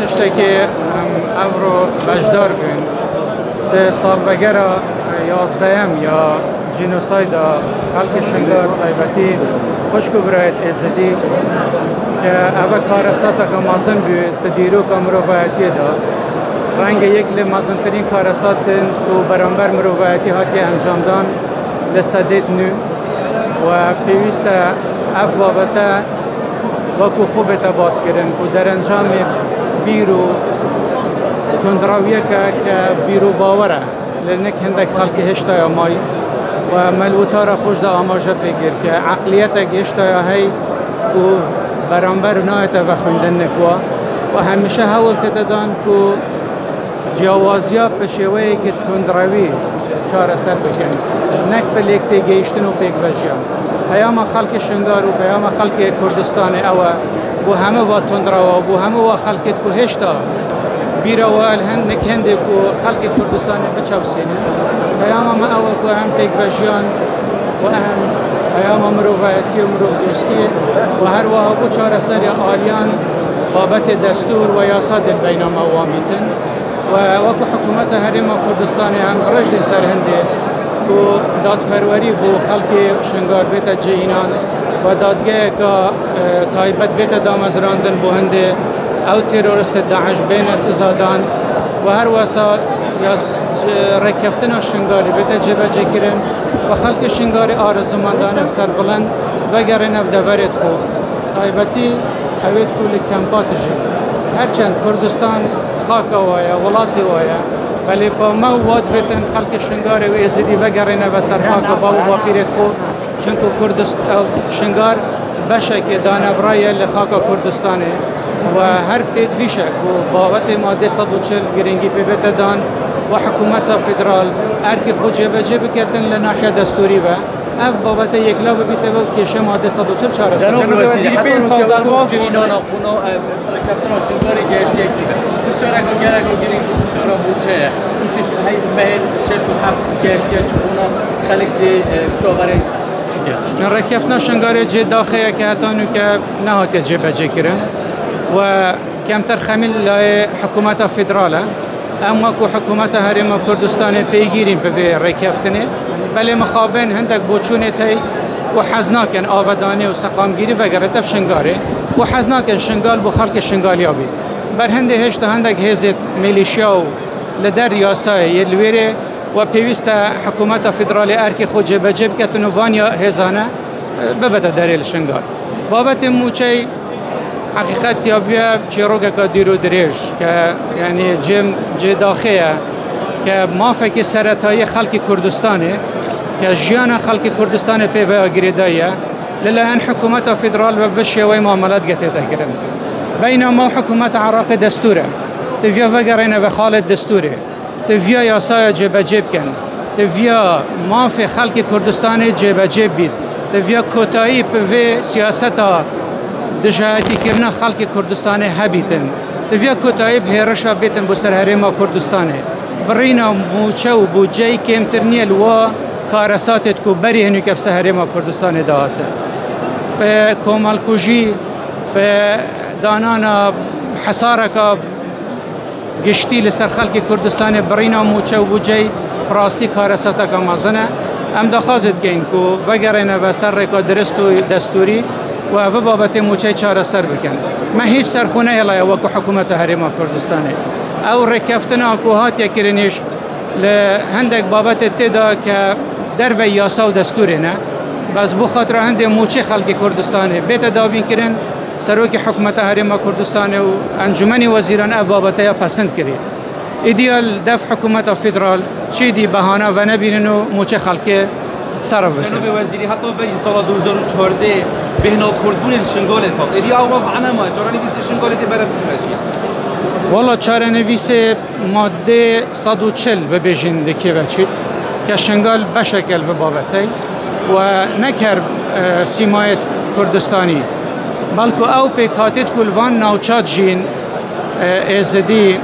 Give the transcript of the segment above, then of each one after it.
تشتكي أمرو بجدار بين ده سال بگرا 11 یا جنوسایدا خلق شنگار تایبتی خوشکو برایت ازدی که اوه کارساتا که مازن بود تدیرو که مروفایتی دا رنگ یک لمازن ترین کارسات تو برانبر مروفایتی هاتی انجام دان لسدید نو و پیوست اف بابتا وکو خوبتا باز کرن که در انجام بیرو تندراویه که بیرو باوره لنک هندک خلق هشتا یا مای و ملوتا خوش دا آماجه بگیر که عقلیت هشتا یا هی و برانبر نایت و خوندن نکوا و همیشه حول تدادان که جوازیا پشوه که تندراوی چار سر بکن نک بلیک تیگیشتن و پیک بجیان پیام خلق شنگار و پیام خلق کردستان اوه بو همه و تندراوا بو همه و خلقت که هشتا بیرا و الهند نکهنده که خلق کردستان بچاب سینه پیام ما اوه که هم پیک بجیان و هم پیام مروفایتی و مروف دوستی و هر وها بو چار سر آلیان بابت دستور و یاساد بینام اوامیتن و وکو حکومت هرم کردستان هم رجل سر هنده که دادپروری بو خلق شنگار بیت جینان و دادگاه که تایبت بیت دامزراندن بو هنده او تیرورست داعش بین سزادان و هر واسا رکفتن شنگاری بیت جبجه کرن و خلق شنگاری آرزومندان سر بلند و گرن او دورت خوب تایبتی اوید کولی کمپات جی هرچند کردستان خاک وایا ولاتی وایا ولی با ما واد بیتن خلق شنگار و ازدی و گرنه و سرخاک با و پیرت خو چونکو کردستان شنگار بشه که دانه برای لخاک کردستانه و هر پید ویشه و بابت ماده 140 گرنگی پی بیت دان و حکومت فدرال ارک خود جبه کتن لناحیه دستوری و اف بابت یک لاب بیت و کشه ماده 140 چهار سال جناب وزیری 5 سال در باز اینا خونو کاپتان شنگار گشت یک بسیار گرگ و گرینگ بسیار بوچه کوچش هی مهل 6 و 7 گشت یک خونا خلق جواره چیه رکفتنا شنگار جه داخله که حتی نو که نهات جبه کرن و کمتر خمیل لای حکومت فدراله اما کو حکومت هرم کردستان پیگیریم به رکفتنه بله مخابن هندک بوچونه تی و حزناکن آودانه و سقامگیری و گرتف شنگاره و حزناکن شنگال بو خلق شنگالیابی بر هنده هشت هندک هزت میلیشیا و لدر یاسای یلویره و پیوست حکومت فدرالی ارکی خود جبجب کتن وانیا هزانه ببته دریل شنگال بابت موچه حقیقت یا بیا چیروگه که دیرو دریش که یعنی جه داخله که مافک سرطای خلق کردستانه که جیان خلق کردستان پیوه گریدایه للان حکومت فدرال و بشیوی معاملات گته تکرم بینما حکومت عراق دستوره تفیا وگرینه و خالد دستوره تفیا یاسای جبجب کن تفیا ماف خلق کردستان جبجب بید تفیا کوتایی به سیاست دجاتی کرنا خلق کردستان هبیتن تفیا کوتایی به هرشا بیتن بسر هرما کردستانه برینا موچه و بوجهی کمترنیل و کارساتت کو بری هنو که بسهرما کردستان داته به کومالکوژی به دانانا حصارکا گشتی لسر خلق کردستان برینا موچه و بوجهی راستی کارساتا که مازنه ام دخواست کن که وگرینه و سر رکا درست و دستوری و اوه بابت موچه چاره سر بکن ما هیچ سرخونه هلایه وکو حکومت هرما کردستانه او رکفتنا کوهات یکرنیش لهندک بابت تدا که در و یاسا و دستوره نه بس بو خاطر هنده موچه خلق کردستانه بیت دابین کرن سروک حکومت هرما کردستانه و انجمن وزیران او بابتها پسند کرد ایدیال دف حکومت فدرال چی دی بهانه و نبینن و موچه خلق صرف بکن جناب وزیری حتی به سال 2014 بهنا کردبون شنگال فقط ایدی آواز عنما چرانی بیس شنگال دی برد کمشی والا چاره نویس ماده 140 ببیجین دکی وچی که شنگال بشکل و بابتی و نکر سیمایت کردستانی بلکو او پیکاتید کلوان ناوچات جین ازدی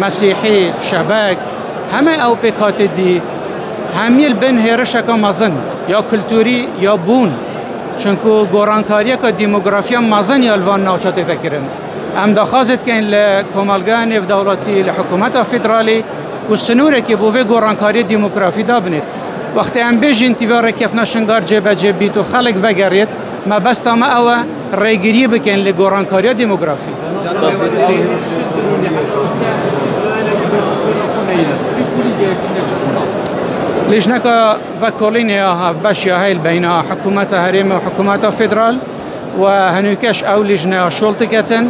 مسیحی شبک همه او پیکاتید دی همیل بین هیرشکا مزن یا کلتوری یا بون چونکو گورانکاریه که دیموگرافیا مزن یا الوان ناوچاتی تکرن ام دخازت کن لکمالگاه نف دولتی لحکومت فدرالی و سنوره که بوه گورانکاری دموگرافی دابنید وقتی ام بیجین تیوار کفنا شنگار جبه جبیت و خلق وگرید ما بس تام اوه ریگیری بکن لگورانکاری دموگرافی لجنة وكولينيا هاف باشيا هاي بين حكومة هرم وحكومة فدرال وهنوكش أو لجنة شولت كتن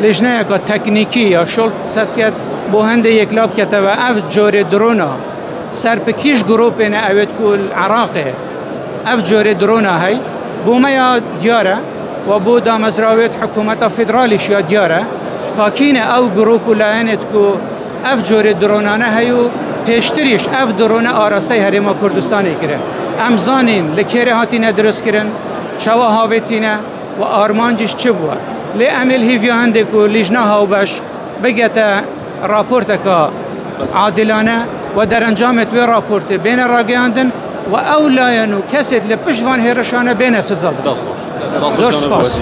لجنة تكنيكية شولت ستكت بوهند يكلاب كتبه أف جوري درونا سر بكيش جروبنا أود كل عراقه أف جوري درونا هاي بوميا ديارة وبو دامزراويت حكومة فدراليش يا ديارة كاكين أو جروب لعنت كو أف جوري درونانه هيو پیشتریش اف درونه آراسته هرما کردستانی کرد. ام زانیم لکیره هاتینه درست کردن، چوا هاوتینه و آرمانجش چه بود؟ لی عمل هیویا هنده که لیجنه هاو بش بگه راپورت که عادلانه و در انجامت وی راپورت بین راگیاندن و اولاینو کسید لپشوان هرشانه بین سزاده. زور سپاس.